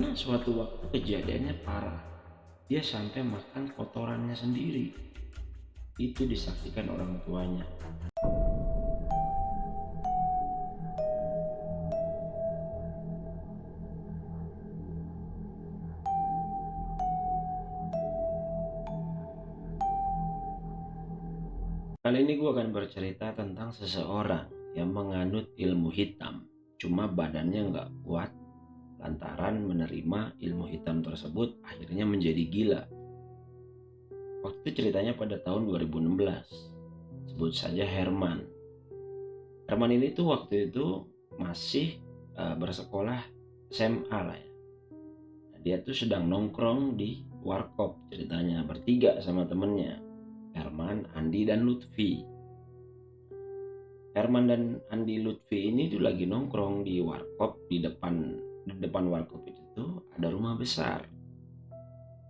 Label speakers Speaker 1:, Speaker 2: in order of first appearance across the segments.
Speaker 1: Pernah suatu waktu kejadiannya parah. Dia sampai makan kotorannya sendiri. Itu disaksikan orang tuanya. Kali ini gue akan bercerita tentang seseorang yang menganut ilmu hitam. Cuma badannya nggak kuat lantaran menerima ilmu hitam tersebut akhirnya menjadi gila. Waktu itu ceritanya pada tahun 2016. Sebut saja Herman. Herman ini tuh waktu itu masih bersekolah SMA lah ya. Nah, dia tuh sedang nongkrong di warkop ceritanya bertiga sama temennya. Herman, Andi, dan Lutfi. Herman dan Andi Lutfi ini tuh lagi nongkrong di warkop. Di depan warkop itu tuh ada rumah besar.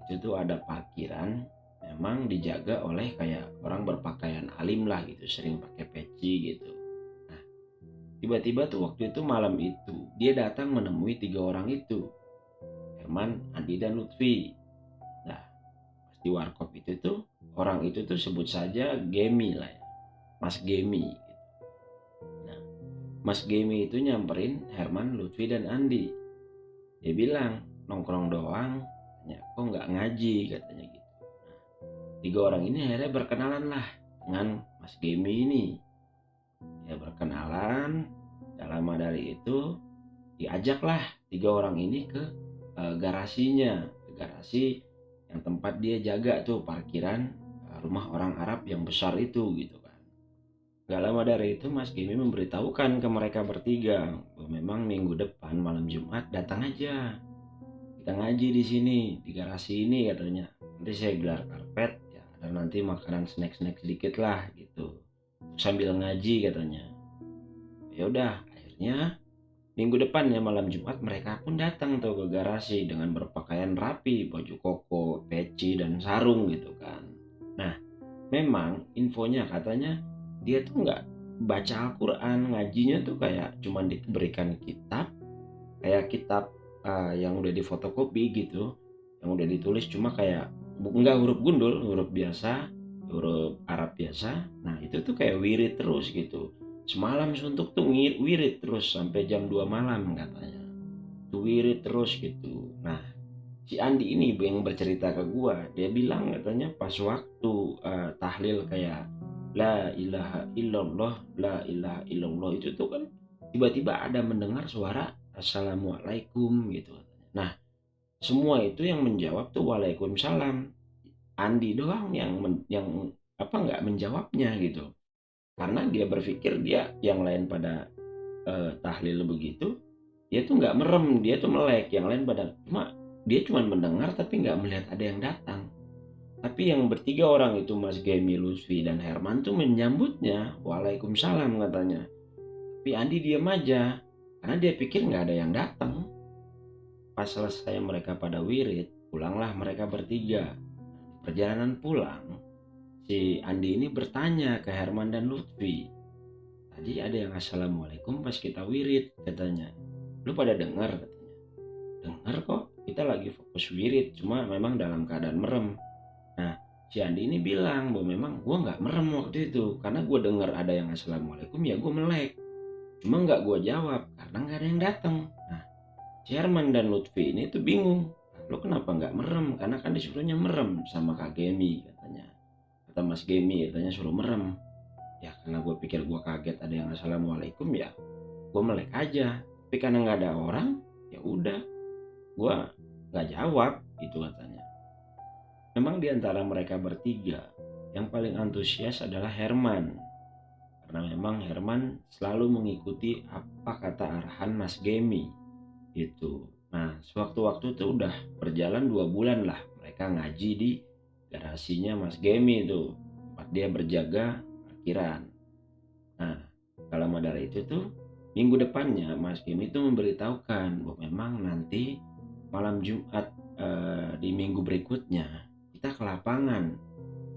Speaker 1: Itu tuh ada parkiran, memang dijaga oleh kayak orang berpakaian alim lah gitu, sering pakai peci gitu. Nah, tiba-tiba tuh waktu itu malam itu dia datang menemui tiga orang itu, Herman, Andi, dan Lutfi. Nah, pas di warkop itu tuh orang itu tuh sebut saja Gemi lah ya, Mas Gemi. Nah, Mas Gemi itu nyamperin Herman, Lutfi, dan Andi. Dia bilang, nongkrong doang, ya, kok nggak ngaji katanya gitu. Nah, tiga orang ini akhirnya berkenalan lah dengan Mas Gemi ini. Ya berkenalan, gak lama dari itu diajaklah tiga orang ini ke garasinya, ke garasi yang tempat dia jaga tuh parkiran rumah orang Arab yang besar itu gitu kan. Gak lama dari itu Mas Gemi memberitahukan ke mereka bertiga bahwa memang minggu depan malam Jumat datang aja. Kita ngaji di sini, di garasi ini katanya. Nanti saya gelar karpet, ya ada nanti makanan snack-snack sedikit lah gitu. Sambil ngaji katanya. Ya udah, akhirnya minggu depan ya malam Jumat mereka pun datang tuh ke garasi dengan berpakaian rapi, baju koko, peci dan sarung gitu kan. Nah, memang infonya katanya dia tuh nggak baca Al-Quran, ngajinya tuh kayak cuman diberikan kitab, kayak kitab yang udah difotokopi gitu, yang udah ditulis cuma kayak nggak huruf gundul, huruf biasa, huruf Arab biasa. Nah itu tuh kayak wirid terus gitu. Semalam suntuk tuh wirid terus sampai jam 2 malam katanya. Tuh wirid terus gitu. Nah si Andi ini yang bercerita ke gua, dia bilang katanya pas waktu tahlil kayak la ilaha illallah, la ilaha illallah itu tuh kan tiba-tiba ada mendengar suara assalamualaikum gitu. Nah semua itu yang menjawab tuh waalaikumsalam. Andi doang yang apa nggak menjawabnya gitu. Karena dia berpikir dia yang lain pada tahlil begitu, dia tuh nggak merem, dia tuh melek, yang lain pada dia cuma mendengar tapi nggak melihat ada yang datang. Tapi yang bertiga orang itu Mas Gemi, Lutfi, dan Herman tuh menyambutnya, waalaikumsalam katanya. Tapi Andi diam aja, karena dia pikir nggak ada yang datang. Pas selesai mereka pada wirid, pulanglah mereka bertiga. Perjalanan pulang, si Andi ini bertanya ke Herman dan Lutfi. Tadi ada yang assalamualaikum pas kita wirid katanya. Lu pada dengar katanya. Dengar kok, kita lagi fokus wirid, cuma memang dalam keadaan merem. Nah, si Andi ini bilang bahwa memang gue nggak merem waktu itu, karena gue dengar ada yang assalamualaikum ya gue melek. Cuma nggak gue jawab karena nggak ada yang datang. Nah, si Herman dan Lutfi ini tuh bingung. Lo kenapa nggak merem? Karena kan disuruhnya merem sama Kak Gemi katanya. Kata Mas Gemi katanya suruh merem. Ya karena gue pikir gue kaget ada yang assalamualaikum ya gue melek aja. Tapi karena nggak ada orang, ya udah gue nggak jawab gitu katanya. Memang di antara mereka bertiga, yang paling antusias adalah Herman. Karena memang Herman selalu mengikuti apa kata arahan Mas Gemi. Gitu. Nah, sewaktu-waktu itu udah berjalan 2 bulan lah mereka ngaji di garasinya Mas Gemi itu. Tempat dia berjaga parkiran. Nah, kalau lama dari itu tuh, minggu depannya Mas Gemi itu memberitahukan bahwa memang nanti malam Jumat di minggu berikutnya kita ke lapangan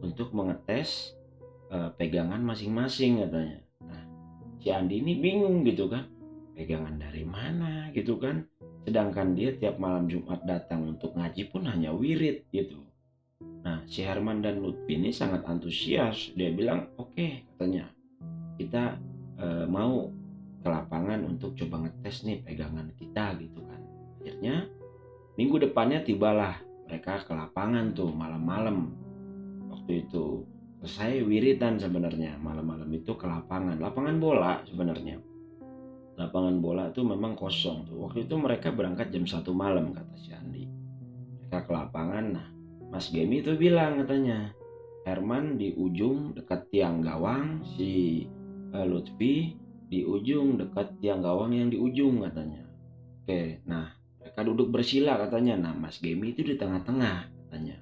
Speaker 1: untuk mengetes pegangan masing-masing katanya. Nah, si Andi ini bingung gitu kan, pegangan dari mana gitu kan. Sedangkan dia tiap malam Jumat datang untuk ngaji pun hanya wirid gitu. Nah, si Herman dan Lutfi ini sangat antusias. Dia bilang, "Oke," katanya, "kita mau ke lapangan untuk coba ngetes nih pegangan kita," gitu kan. Akhirnya minggu depannya tibalah mereka ke lapangan tuh malam-malam. Waktu itu selesai wiridan sebenarnya, malam-malam itu ke lapangan bola sebenarnya. Lapangan bola tuh memang kosong tuh. Waktu itu mereka berangkat jam 1 malam kata si Andi. Mereka ke lapangan. Nah, Mas Gemi itu bilang katanya, Herman di ujung dekat tiang gawang, si Lutfi di ujung dekat tiang gawang yang di ujung katanya. Oke, nah mereka duduk bersila katanya. Nah, Mas Gemi itu di tengah-tengah katanya.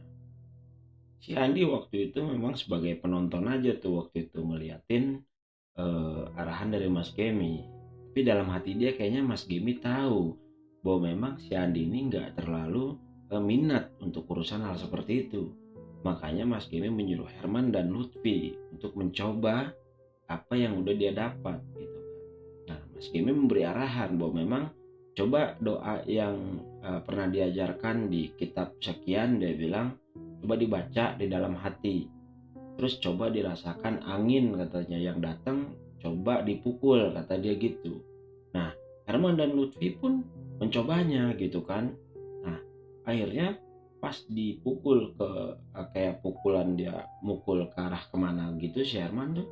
Speaker 1: Si Andi waktu itu memang sebagai penonton aja tuh waktu itu ngeliatin arahan dari Mas Gemi. Tapi dalam hati dia kayaknya Mas Gemi tahu bahwa memang si Andi ini nggak terlalu minat untuk urusan hal seperti itu. Makanya Mas Gemi menyuruh Herman dan Lutfi untuk mencoba apa yang udah dia dapat gitu kan. Nah, Mas Gemi memberi arahan bahwa memang coba doa yang pernah diajarkan di kitab sekian, dia bilang coba dibaca di dalam hati. Terus coba dirasakan angin katanya yang datang, coba dipukul kata dia gitu. Nah, Herman dan Lutfi pun mencobanya gitu kan. Nah, akhirnya pas dipukul ke kayak pukulan dia mukul ke arah kemana gitu si Herman tuh,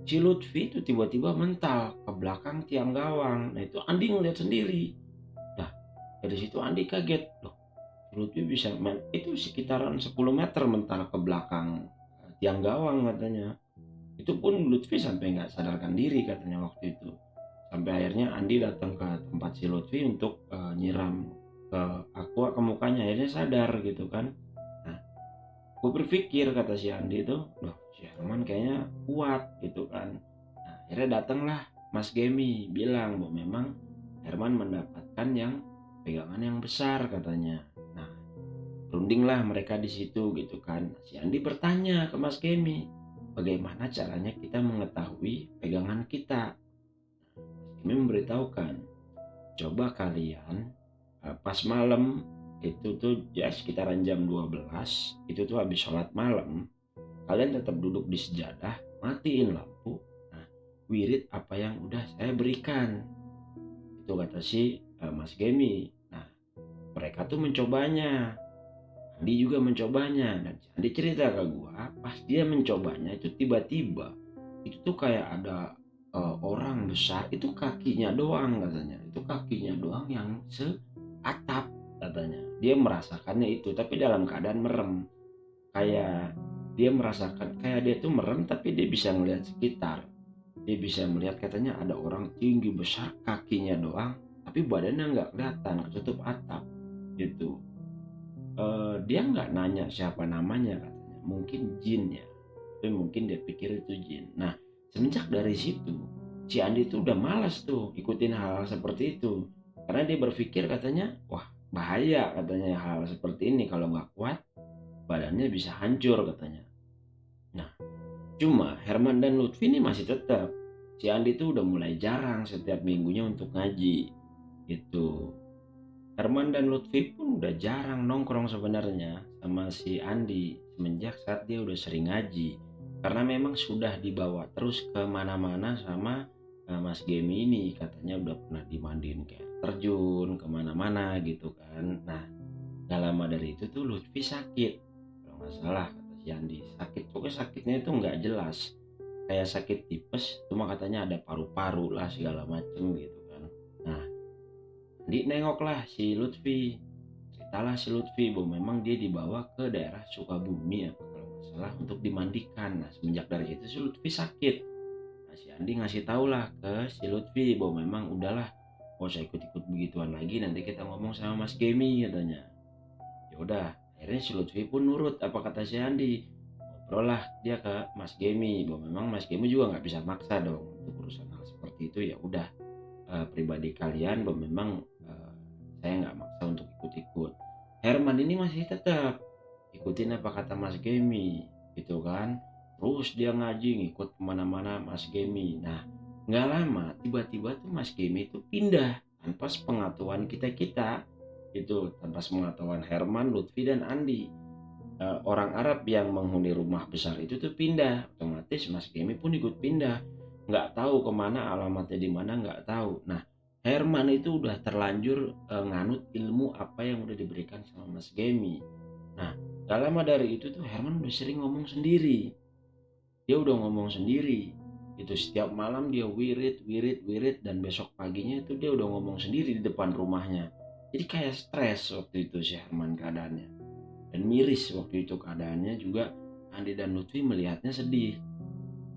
Speaker 1: si Lutfi itu tiba-tiba mental ke belakang tiang gawang. Nah, itu Andi ngeliat sendiri. Nah, dari situ Andi kaget. Loh, Lutfi bisa itu sekitaran 10 meter mental ke belakang tiang gawang katanya. Itu pun Lutfi sampai nggak sadarkan diri katanya waktu itu. Sampai akhirnya Andi datang ke tempat si Lutfi untuk nyiram ke aqua ke mukanya, akhirnya sadar gitu kan. Nah, gue berpikir kata si Andi itu, loh si Herman kayaknya kuat gitu kan. Nah, akhirnya datanglah Mas Gemi bilang bahwa memang Herman mendapatkan yang pegangan yang besar katanya. Nah, rundinglah mereka di situ gitu kan. Si Andi bertanya ke Mas Gemi, bagaimana caranya kita mengetahui pegangan kita? Mas Gemi memberitahukan, coba kalian pas malam itu tuh ya sekitaran jam 12 itu tuh habis sholat malam, kalian tetap duduk di sejadah, matiin lampu. Nah, wirid apa yang udah saya berikan. Itu kata si Mas Gemi. Nah, mereka tuh mencobanya. Andi juga mencobanya dan Andi cerita ke gua pas dia mencobanya itu tiba-tiba itu tuh kayak ada orang besar itu kakinya doang katanya, itu kakinya doang yang seatap katanya, dia merasakannya itu tapi dalam keadaan merem, kayak dia merasakan kayak dia tuh merem tapi dia bisa melihat sekitar, dia bisa melihat katanya ada orang tinggi besar kakinya doang tapi badannya nggak kelihatan ketutup atap gitu. Dia nggak nanya siapa namanya katanya, mungkin jin ya, tapi mungkin dia pikir itu jin. Nah, semenjak dari situ si Andi tuh udah malas tuh ikutin hal-hal seperti itu karena dia berpikir katanya wah bahaya katanya hal seperti ini kalau nggak kuat badannya bisa hancur katanya. Nah, cuma Herman dan Lutfi ini masih tetap, si Andi tuh udah mulai jarang setiap minggunya untuk ngaji gitu. Herman dan Lutfi pun udah jarang nongkrong sebenarnya sama si Andi semenjak saat dia udah sering ngaji. Karena memang sudah dibawa terus kemana-mana sama Mas Gemi ini. Katanya udah pernah dimandiin ke air terjun kemana-mana gitu kan. Nah, gak lama dari itu tuh Lutfi sakit. Kalau nggak salah kata si Andi. Sakit, pokoknya sakitnya itu nggak jelas. Kayak sakit tipes, cuma katanya ada paru-paru lah segala macem gitu kan. Nah, nengoklah si Lutfi, ceritalah si Lutfi bahwa memang dia dibawa ke daerah Sukabumi apa kalau nggak salah untuk dimandikan. Nah, semenjak dari itu si Lutfi sakit. Nah, si Andi ngasih tau lah ke si Lutfi bahwa memang udahlah gak usah ikut-ikut begituan lagi, nanti kita ngomong sama Mas Gemi katanya. Ya udah, akhirnya si Lutfi pun nurut apa kata si Andi. Ngobrol lah dia ke Mas Gemi bahwa memang Mas Gemi juga nggak bisa maksa dong untuk urusan hal seperti itu, ya udah pribadi kalian bahwa memang eh, saya nggak maksa untuk ikut-ikut. Herman ini masih tetap ikutin apa kata Mas Gemi gitu kan, terus dia ngaji ngikut kemana-mana Mas Gemi. Nah, nggak lama tiba-tiba tuh Mas Gemi itu pindah tanpa sepengetahuan kita-kita. Itu tanpa sepengetahuan Herman, Lutfi, dan Andi. Orang Arab yang menghuni rumah besar itu tuh pindah, otomatis Mas Gemi pun ikut pindah. Nggak tahu kemana, alamatnya di mana nggak tahu. Nah, Herman itu udah terlanjur nganut ilmu apa yang udah diberikan sama Mas Gemi. Nah, gak lama dari itu tuh Herman udah sering ngomong sendiri. Dia udah ngomong sendiri. Itu setiap malam dia wirid, wirid, wirid, dan besok paginya itu dia udah ngomong sendiri di depan rumahnya. Jadi kayak stres waktu itu si Herman keadaannya. Dan miris waktu itu keadaannya juga. Andi dan Lutfi melihatnya sedih.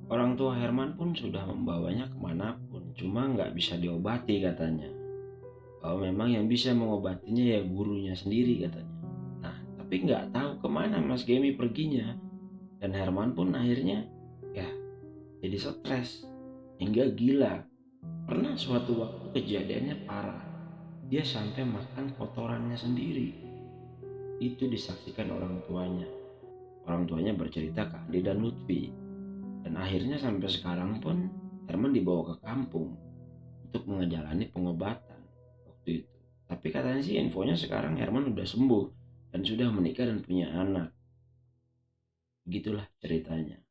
Speaker 1: Orang tua Herman pun sudah membawanya kemanapun, cuma nggak bisa diobati katanya. Bahwa memang yang bisa mengobatinya ya gurunya sendiri katanya. Nah, tapi nggak tahu kemana Mas Gemi perginya. Dan Herman pun akhirnya ya jadi stres hingga gila. Pernah suatu waktu kejadiannya parah. Dia sampai makan kotorannya sendiri. Itu disaksikan orang tuanya. Orang tuanya bercerita ke Andi dan Lutfi. Dan akhirnya sampai sekarang pun Herman dibawa ke kampung untuk menjalani pengobatan waktu itu. Tapi katanya sih infonya sekarang Herman udah sembuh dan sudah menikah dan punya anak. Begitulah ceritanya.